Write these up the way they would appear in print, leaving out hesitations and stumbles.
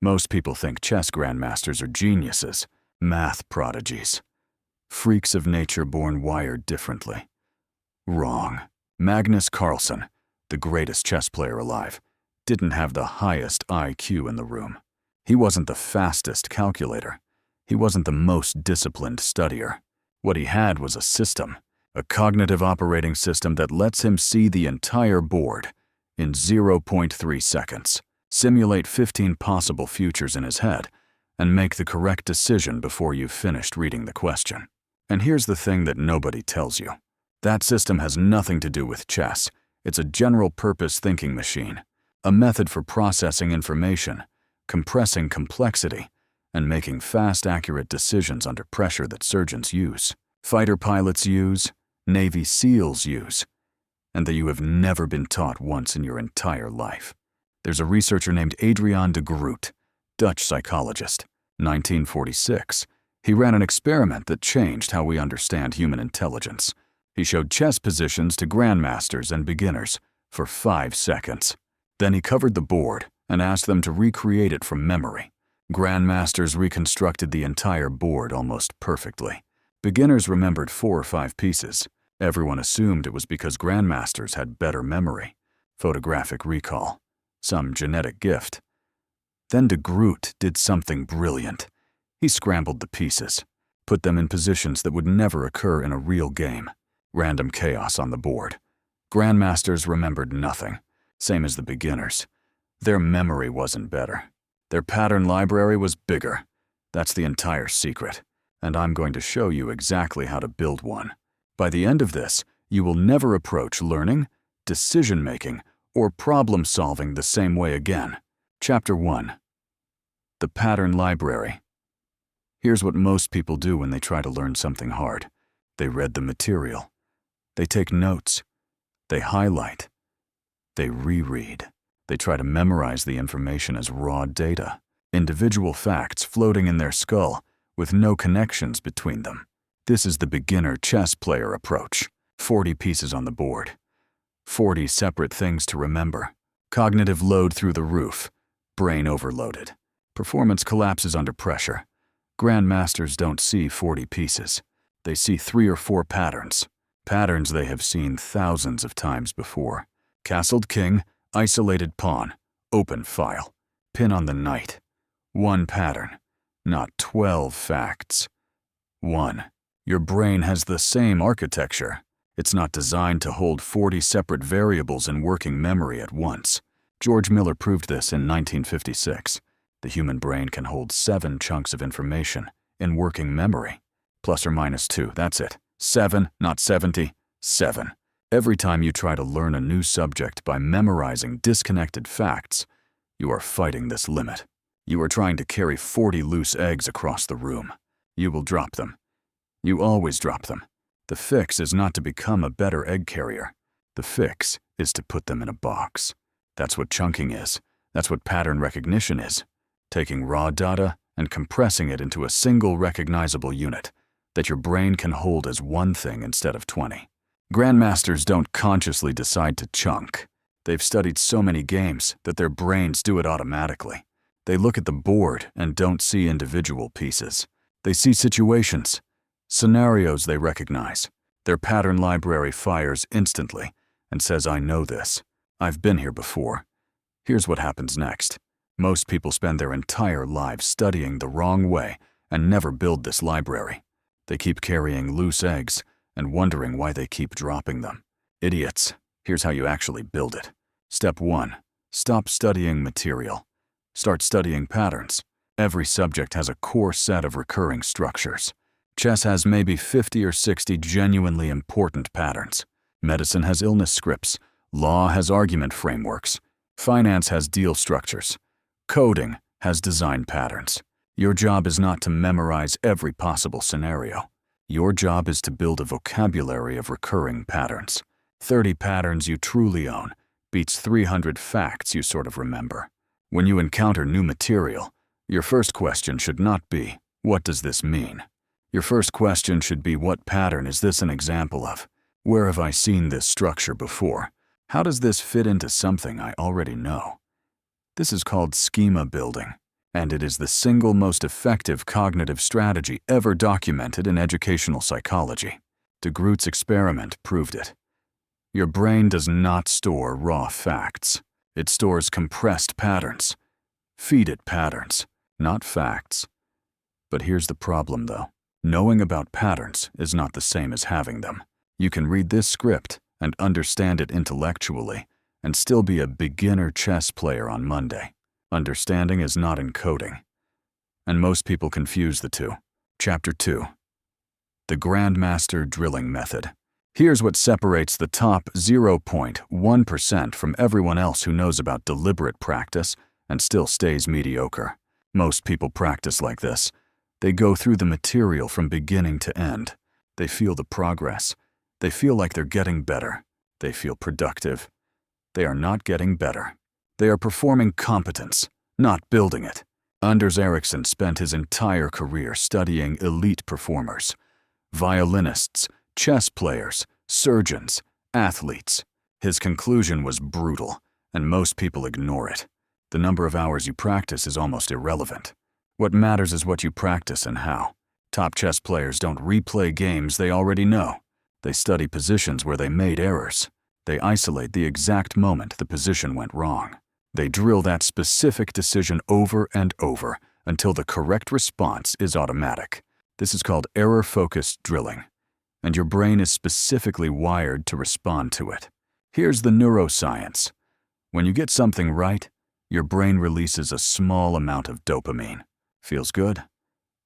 Most people think chess grandmasters are geniuses, math prodigies, freaks of nature born wired differently. Wrong. Magnus Carlsen, the greatest chess player alive, didn't have the highest IQ in the room. He wasn't the fastest calculator. He wasn't the most disciplined studier. What he had was a system, a cognitive operating system that lets him see the entire board in 0.3 seconds, simulate 15 possible futures in his head, and make the correct decision before you've finished reading the question. And here's the thing that nobody tells you. That system has nothing to do with chess. It's a general-purpose thinking machine, a method for processing information, compressing complexity, and making fast, accurate decisions under pressure that surgeons use, fighter pilots use, Navy SEALs use, and that you have never been taught once in your entire life. There's a researcher named Adriaan de Groot, Dutch psychologist, 1946. He ran an experiment that changed how we understand human intelligence. He showed chess positions to grandmasters and beginners for 5 seconds. Then he covered the board and asked them to recreate it from memory. Grandmasters reconstructed the entire board almost perfectly. Beginners remembered 4 or 5 pieces. Everyone assumed it was because grandmasters had better memory, photographic recall, some genetic gift. Then de Groot did something brilliant. He scrambled the pieces, put them in positions that would never occur in a real game. Random chaos on the board. Grandmasters remembered nothing, same as the beginners. Their memory wasn't better. Their pattern library was bigger. That's the entire secret, and I'm going to show you exactly how to build one. By the end of this, you will never approach learning, decision-making, or problem-solving the same way again. Chapter 1. The Pattern Library. Here's what most people do when they try to learn something hard. They read the material. They take notes. They highlight. They reread. They try to memorize the information as raw data, individual facts floating in their skull with no connections between them. This is the beginner chess player approach. 40 pieces on the board. 40 separate things to remember. Cognitive load through the roof. Brain overloaded. Performance collapses under pressure. Grandmasters don't see 40 pieces. They see 3 or 4 patterns. Patterns they have seen thousands of times before. Castled king, isolated pawn, open file, pin on the knight. 1 pattern, not 12 facts. 1. Your brain has the same architecture. It's not designed to hold 40 separate variables in working memory at once. George Miller proved this in 1956. The human brain can hold 7 chunks of information in working memory. Plus or minus 2, that's it. 7, not 70, 7. Every time you try to learn a new subject by memorizing disconnected facts, you are fighting this limit. You are trying to carry 40 loose eggs across the room. You will drop them. You always drop them. The fix is not to become a better egg carrier. The fix is to put them in a box. That's what chunking is. That's what pattern recognition is. Taking raw data and compressing it into a single recognizable unit that your brain can hold as one thing instead of 20. Grandmasters don't consciously decide to chunk. They've studied so many games that their brains do it automatically. They look at the board and don't see individual pieces. They see situations, scenarios they recognize. Their pattern library fires instantly and says, I know this. I've been here before. Here's what happens next. Most people spend their entire lives studying the wrong way and never build this library. They keep carrying loose eggs and wondering why they keep dropping them. Idiots. Here's how you actually build it. Step 1. Stop studying material. Start studying patterns. Every subject has a core set of recurring structures. Chess has maybe 50 or 60 genuinely important patterns. Medicine has illness scripts. Law has argument frameworks. Finance has deal structures. Coding has design patterns. Your job is not to memorize every possible scenario. Your job is to build a vocabulary of recurring patterns. 30 patterns you truly own beats 300 facts you sort of remember. When you encounter new material, your first question should not be, what does this mean? Your first question should be, what pattern is this an example of? Where have I seen this structure before? How does this fit into something I already know? This is called schema building. and it is the single most effective cognitive strategy ever documented in educational psychology. De Groot's experiment proved it. Your brain does not store raw facts. It stores compressed patterns. Feed it patterns, not facts. But here's the problem, though. Knowing about patterns is not the same as having them. You can read this script and understand it intellectually and still be a beginner chess player on Monday. Understanding is not encoding. And most people confuse the two. Chapter 2. The Grandmaster Drilling Method. Here's what separates the top 0.1% from everyone else who knows about deliberate practice and still stays mediocre. Most people practice like this. They go through the material from beginning to end. They feel the progress. They feel like they're getting better. They feel productive. They are not getting better. They are performing competence, not building it. Anders Ericsson spent his entire career studying elite performers. Violinists, chess players, surgeons, athletes. His conclusion was brutal, and most people ignore it. The number of hours you practice is almost irrelevant. What matters is what you practice and how. Top chess players don't replay games they already know. They study positions where they made errors. They isolate the exact moment the position went wrong. They drill that specific decision over and over until the correct response is automatic. This is called error-focused drilling, and your brain is specifically wired to respond to it. Here's the neuroscience. When you get something right, your brain releases a small amount of dopamine. Feels good?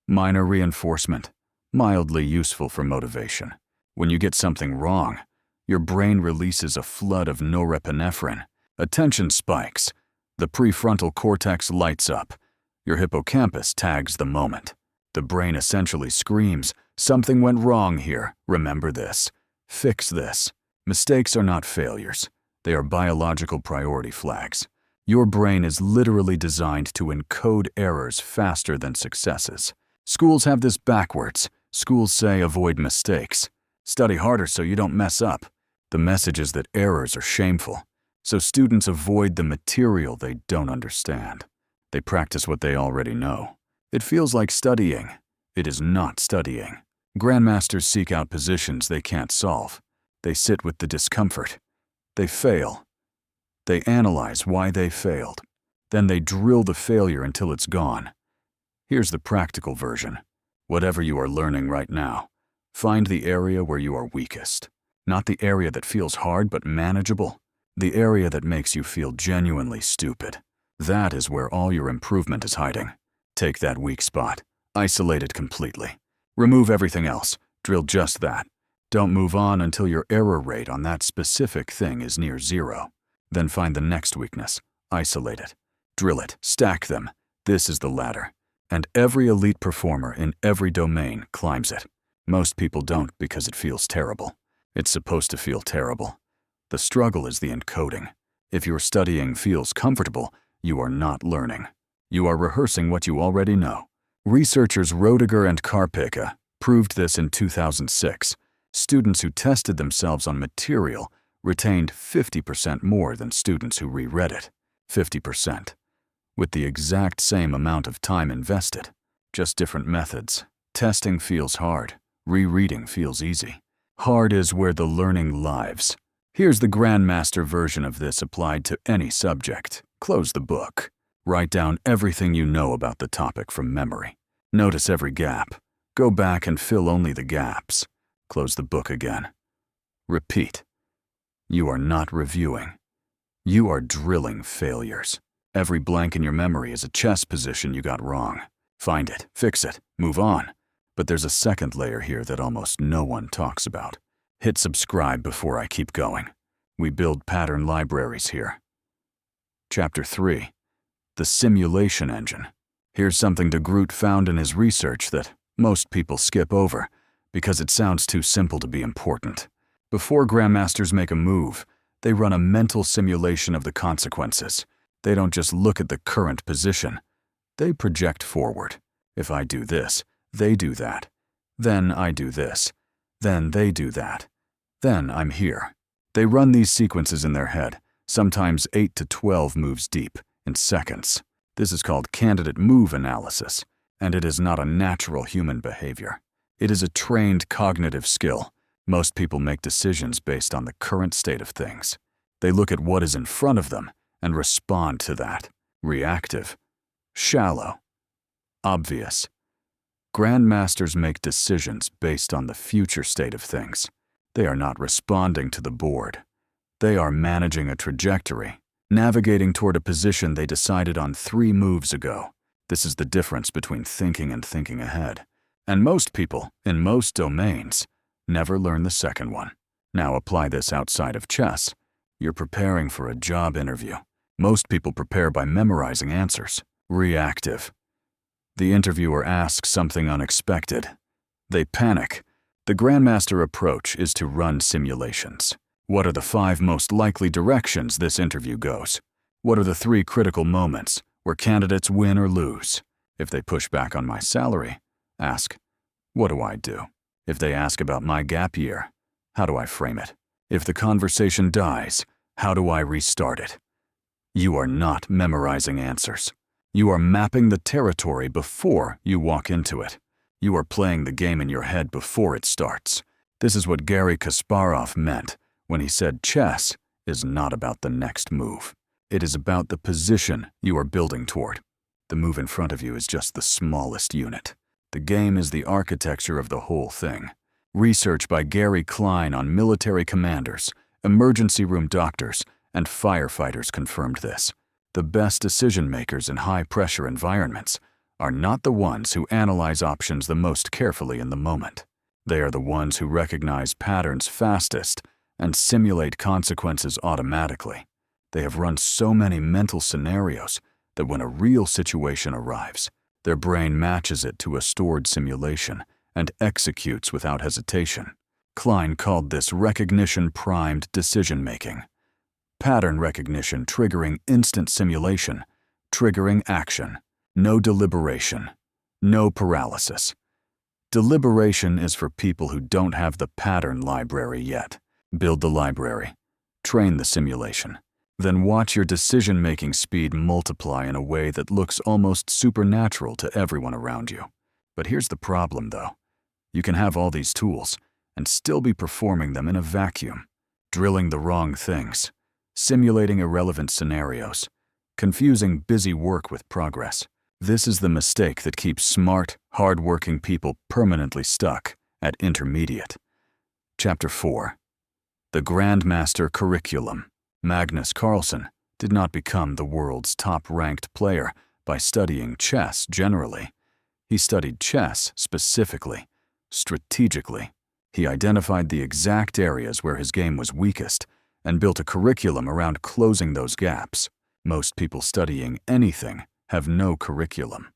Minor reinforcement, mildly useful for motivation. When you get something wrong, your brain releases a flood of norepinephrine. Attention spikes. The prefrontal cortex lights up. Your hippocampus tags the moment. The brain essentially screams, "Something went wrong here. Remember this. Fix this." Mistakes are not failures. They are biological priority flags. Your brain is literally designed to encode errors faster than successes. Schools have this backwards. Schools say avoid mistakes. Study harder so you don't mess up. The message is that errors are shameful, so students avoid the material they don't understand. They practice what they already know. It feels like studying. It is not studying. Grandmasters seek out positions they can't solve. They sit with the discomfort. They fail. They analyze why they failed. Then they drill the failure until it's gone. Here's the practical version. Whatever you are learning right now, find the area where you are weakest. Not the area that feels hard but manageable. The area that makes you feel genuinely stupid. That is where all your improvement is hiding. Take that weak spot. Isolate it completely. Remove everything else. Drill just that. Don't move on until your error rate on that specific thing is near zero. Then find the next weakness. Isolate it. Drill it. Stack them. This is the ladder. And every elite performer in every domain climbs it. Most people don't because it feels terrible. It's supposed to feel terrible. The struggle is the encoding. If your studying feels comfortable, you are not learning. You are rehearsing what you already know. Researchers Roediger and Karpika proved this in 2006. Students who tested themselves on material retained 50% more than students who reread it. 50%. With the exact same amount of time invested. Just different methods. Testing feels hard. Rereading feels easy. Hard is where the learning lives. Here's the Grandmaster version of this applied to any subject. Close the book. Write down everything you know about the topic from memory. Notice every gap. Go back and fill only the gaps. Close the book again. Repeat. You are not reviewing. You are drilling failures. Every blank in your memory is a chess position you got wrong. Find it, fix it, move on. But there's a second layer here that almost no one talks about. Hit subscribe before I keep going. We build pattern libraries here. Chapter 3. The Simulation Engine. Here's something De Groot found in his research that most people skip over because it sounds too simple to be important. Before Grandmasters make a move, they run a mental simulation of the consequences. They don't just look at the current position. They project forward. If I do this, they do that. Then I do this. Then they do that. Then I'm here. They run these sequences in their head, sometimes 8 to 12 moves deep, in seconds. This is called candidate move analysis, and it is not a natural human behavior. It is a trained cognitive skill. Most people make decisions based on the current state of things. They look at what is in front of them and respond to that. Reactive, shallow, obvious. Grandmasters make decisions based on the future state of things. They are not responding to the board. They are managing a trajectory, navigating toward a position they decided on 3 moves ago. This is the difference between thinking and thinking ahead. And most people, in most domains, never learn the second one. Now apply this outside of chess. You're preparing for a job interview. Most people prepare by memorizing answers. Reactive. The interviewer asks something unexpected. They panic. The Grandmaster approach is to run simulations. What are the 5 most likely directions this interview goes? What are the 3 critical moments where candidates win or lose? If they push back on my salary, ask, what do I do? If they ask about my gap year, how do I frame it? If the conversation dies, how do I restart it? You are not memorizing answers. You are mapping the territory before you walk into it. You are playing the game in your head before it starts. This is what Garry Kasparov meant when he said chess is not about the next move. It is about the position you are building toward. The move in front of you is just the smallest unit. The game is the architecture of the whole thing. Research by Gary Klein on military commanders, emergency room doctors, and firefighters confirmed this. The best decision makers in high-pressure environments are not the ones who analyze options the most carefully in the moment. They are the ones who recognize patterns fastest and simulate consequences automatically. They have run so many mental scenarios that when a real situation arrives, their brain matches it to a stored simulation and executes without hesitation. Klein called this recognition-primed decision-making. Pattern recognition triggering instant simulation, triggering action. No deliberation, no paralysis. Deliberation is for people who don't have the pattern library yet. Build the library, train the simulation, then watch your decision-making speed multiply in a way that looks almost supernatural to everyone around you. But here's the problem, though. You can have all these tools and still be performing them in a vacuum, drilling the wrong things, simulating irrelevant scenarios, confusing busy work with progress. This is the mistake that keeps smart, hard-working people permanently stuck at intermediate. Chapter 4. The Grandmaster Curriculum. Magnus Carlsen did not become the world's top-ranked player by studying chess generally. He studied chess specifically, strategically. He identified the exact areas where his game was weakest and built a curriculum around closing those gaps. Most people studying anything have no curriculum.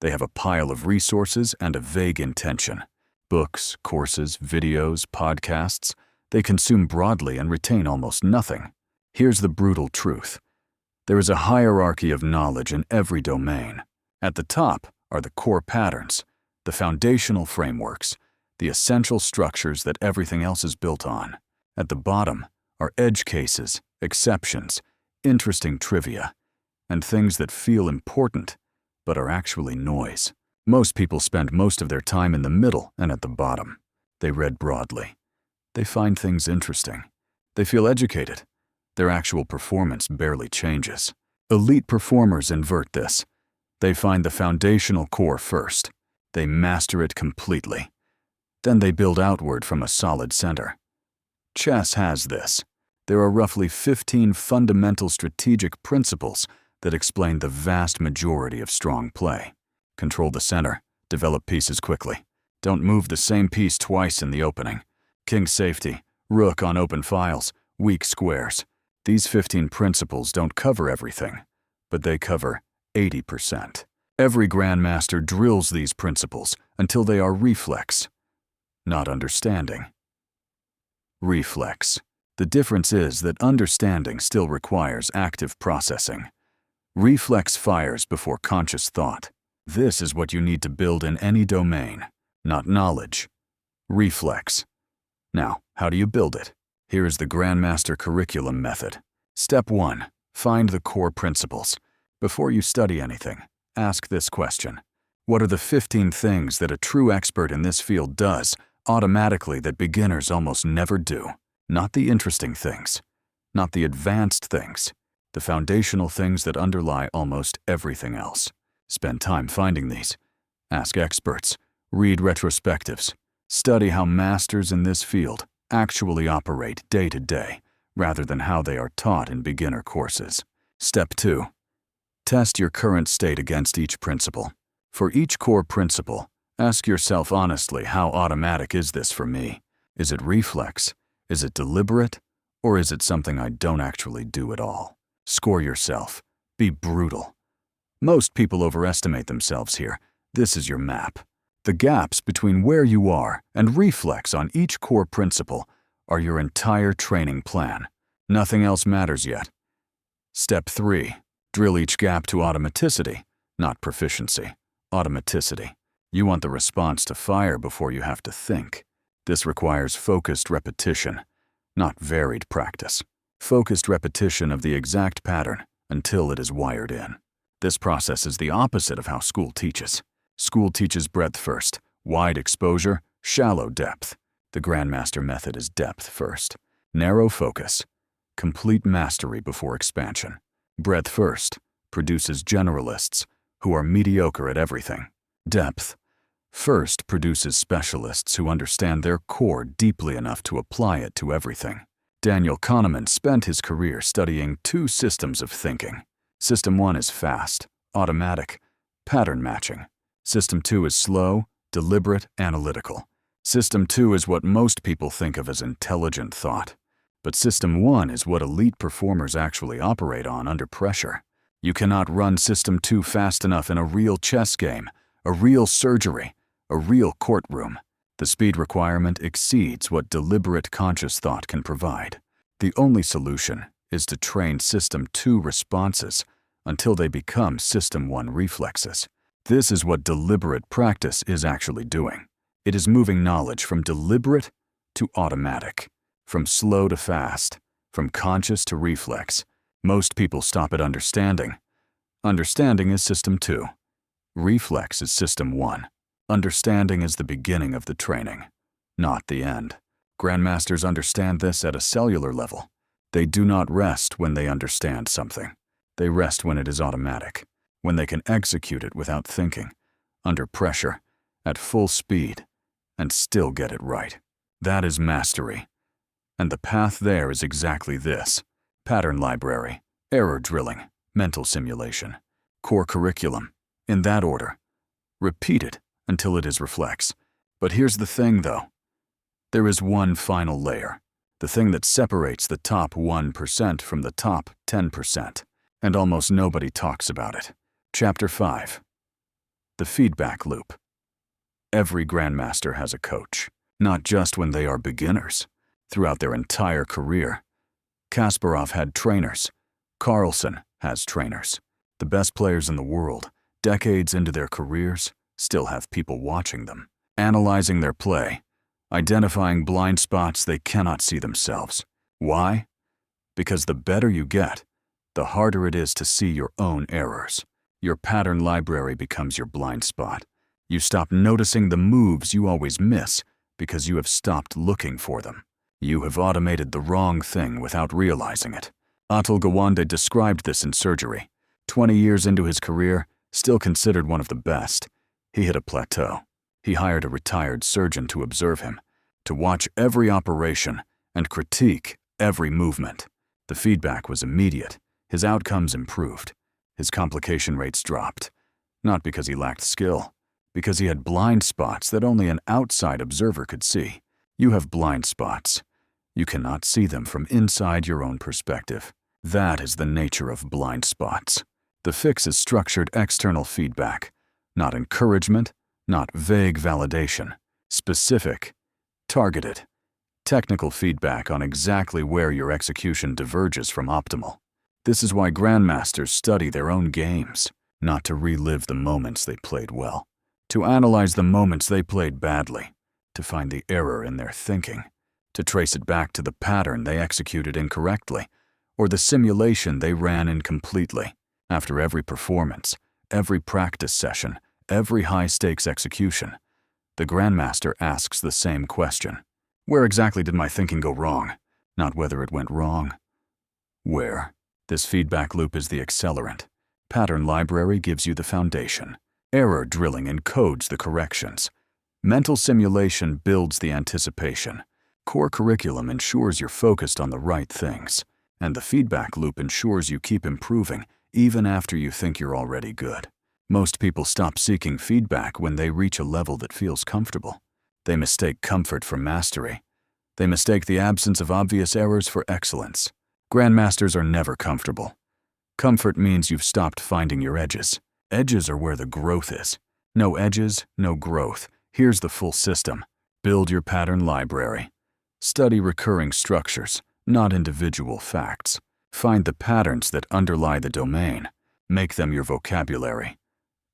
They have a pile of resources and a vague intention. Books, courses, videos, podcasts. They consume broadly and retain almost nothing. Here's the brutal truth. There is a hierarchy of knowledge in every domain. At the top are the core patterns, the foundational frameworks, the essential structures that everything else is built on. At the bottom are edge cases, exceptions, interesting trivia, and things that feel important, but are actually noise. Most people spend most of their time in the middle and at the bottom. They read broadly. They find things interesting. They feel educated. Their actual performance barely changes. Elite performers invert this. They find the foundational core first. They master it completely. Then they build outward from a solid center. Chess has this. There are roughly 15 fundamental strategic principles that explain the vast majority of strong play. Control the center. Develop pieces quickly. Don't move the same piece twice in the opening. King safety. Rook on open files. Weak squares. These 15 principles don't cover everything, but they cover 80%. Every Grandmaster drills these principles until they are reflex, not understanding. Reflex. The difference is that understanding still requires active processing. Reflex fires before conscious thought. This is what you need to build in any domain, not knowledge. Reflex. Now, how do you build it? Here is the Grandmaster Curriculum method. Step 1. Find the core principles. Before you study anything, ask this question. What are the 15 things that a true expert in this field does automatically that beginners almost never do? Not the interesting things, not the advanced things, the foundational things that underlie almost everything else. Spend time finding these. Ask experts, read retrospectives, study how masters in this field actually operate day to day, rather than how they are taught in beginner courses. Step 2. Test your current state against each principle. For each core principle, ask yourself honestly, how automatic is this for me? Is it reflex? Is it deliberate? Or is it something I don't actually do at all? Score yourself. Be brutal. Most people overestimate themselves here. This is your map. The gaps between where you are and reflex on each core principle are your entire training plan. Nothing else matters yet. Step 3. Drill each gap to automaticity, not proficiency. Automaticity. You want the response to fire before you have to think. This requires focused repetition, not varied practice. Focused repetition of the exact pattern until it is wired in. This process is the opposite of how school teaches. School teaches breadth first, wide exposure, shallow depth. The Grandmaster method is depth first. Narrow focus, complete mastery before expansion. Breadth first produces generalists who are mediocre at everything. Depth first produces specialists who understand their core deeply enough to apply it to everything. Daniel Kahneman spent his career studying 2 systems of thinking. System 1 is fast, automatic, pattern matching. System 2 is slow, deliberate, analytical. System 2 is what most people think of as intelligent thought. But System 1 is what elite performers actually operate on under pressure. You cannot run System 2 fast enough in a real chess game, a real surgery, a real courtroom. The speed requirement exceeds what deliberate conscious thought can provide. The only solution is to train System 2 responses until they become System 1 reflexes. This is what deliberate practice is actually doing. It is moving knowledge from deliberate to automatic, from slow to fast, from conscious to reflex. Most people stop at understanding. Understanding is System 2. Reflex is System 1. Understanding is the beginning of the training, not the end. Grandmasters understand this at a cellular level. They do not rest when they understand something. They rest when it is automatic, when they can execute it without thinking, under pressure, at full speed, and still get it right. That is mastery. And the path there is exactly this: pattern library, error drilling, mental simulation, core curriculum, in that order. Repeat it until it is reflex. But here's the thing, though. There is one final layer, the thing that separates the top 1% from the top 10%, and almost nobody talks about it. Chapter 5. The feedback loop. Every Grandmaster has a coach, not just when they are beginners, throughout their entire career. Kasparov had trainers. Carlsen has trainers. The best players in the world, decades into their careers, still have people watching them, analyzing their play, identifying blind spots they cannot see themselves. Why? Because the better you get, the harder it is to see your own errors. Your pattern library becomes your blind spot. You stop noticing the moves you always miss because you have stopped looking for them. You have automated the wrong thing without realizing it. Atul Gawande described this in surgery. 20 years into his career, still considered one of the best, he hit a plateau. He hired a retired surgeon to observe him, to watch every operation and critique every movement. The feedback was immediate. His outcomes improved. His complication rates dropped. Not because he lacked skill, because he had blind spots that only an outside observer could see. You have blind spots. You cannot see them from inside your own perspective. That is the nature of blind spots. The fix is structured external feedback, not encouragement, not vague validation. Specific, targeted, technical feedback on exactly where your execution diverges from optimal. This is why Grandmasters study their own games, not to relive the moments they played well, to analyze the moments they played badly, to find the error in their thinking, to trace it back to the pattern they executed incorrectly, or the simulation they ran incompletely. After every performance, every practice session, every high-stakes execution, the Grandmaster asks the same question. Where exactly did my thinking go wrong? Not whether it went wrong. Where? This feedback loop is the accelerant. Pattern library gives you the foundation. Error drilling encodes the corrections. Mental simulation builds the anticipation. Core curriculum ensures you're focused on the right things. And the feedback loop ensures you keep improving even after you think you're already good. Most people stop seeking feedback when they reach a level that feels comfortable. They mistake comfort for mastery. They mistake the absence of obvious errors for excellence. Grandmasters are never comfortable. Comfort means you've stopped finding your edges. Edges are where the growth is. No edges, no growth. Here's the full system. Build your pattern library. Study recurring structures, not individual facts. Find the patterns that underlie the domain. Make them your vocabulary.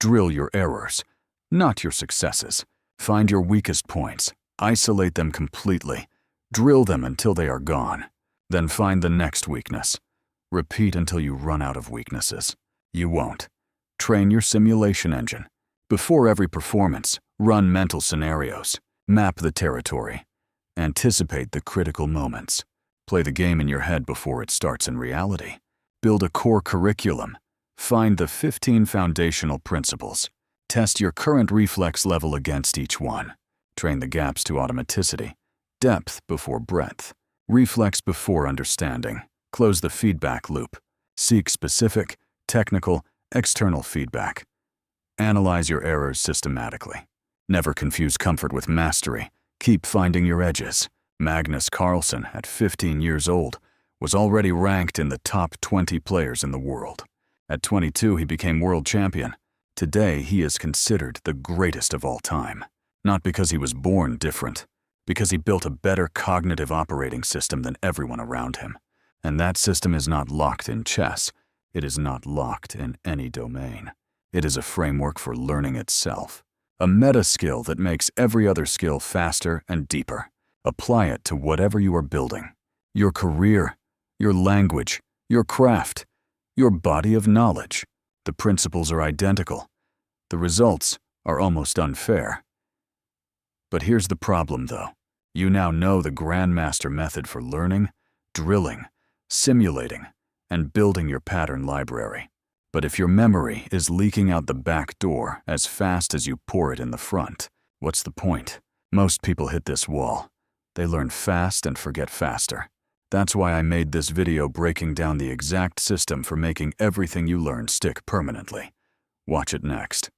Drill your errors, not your successes. Find your weakest points. Isolate them completely. Drill them until they are gone. Then find the next weakness. Repeat until you run out of weaknesses. You won't. Train your simulation engine. Before every performance, run mental scenarios. Map the territory. Anticipate the critical moments. Play the game in your head before it starts in reality. Build a core curriculum. Find the 15 foundational principles. Test your current reflex level against each one. Train the gaps to automaticity. Depth before breadth. Reflex before understanding. Close the feedback loop. Seek specific, technical, external feedback. Analyze your errors systematically. Never confuse comfort with mastery. Keep finding your edges. Magnus Carlsen, at 15 years old, was already ranked in the top 20 players in the world. At 22, he became world champion. Today, he is considered the greatest of all time. Not because he was born different, because he built a better cognitive operating system than everyone around him. And that system is not locked in chess. It is not locked in any domain. It is a framework for learning itself. A meta skill that makes every other skill faster and deeper. Apply it to whatever you are building. Your career, your language, your craft, your body of knowledge. The principles are identical. The results are almost unfair. But here's the problem, though. You now know the Grandmaster method for learning, drilling, simulating, and building your pattern library. But if your memory is leaking out the back door as fast as you pour it in the front, what's the point? Most people hit this wall. They learn fast and forget faster. That's why I made this video breaking down the exact system for making everything you learn stick permanently. Watch it next.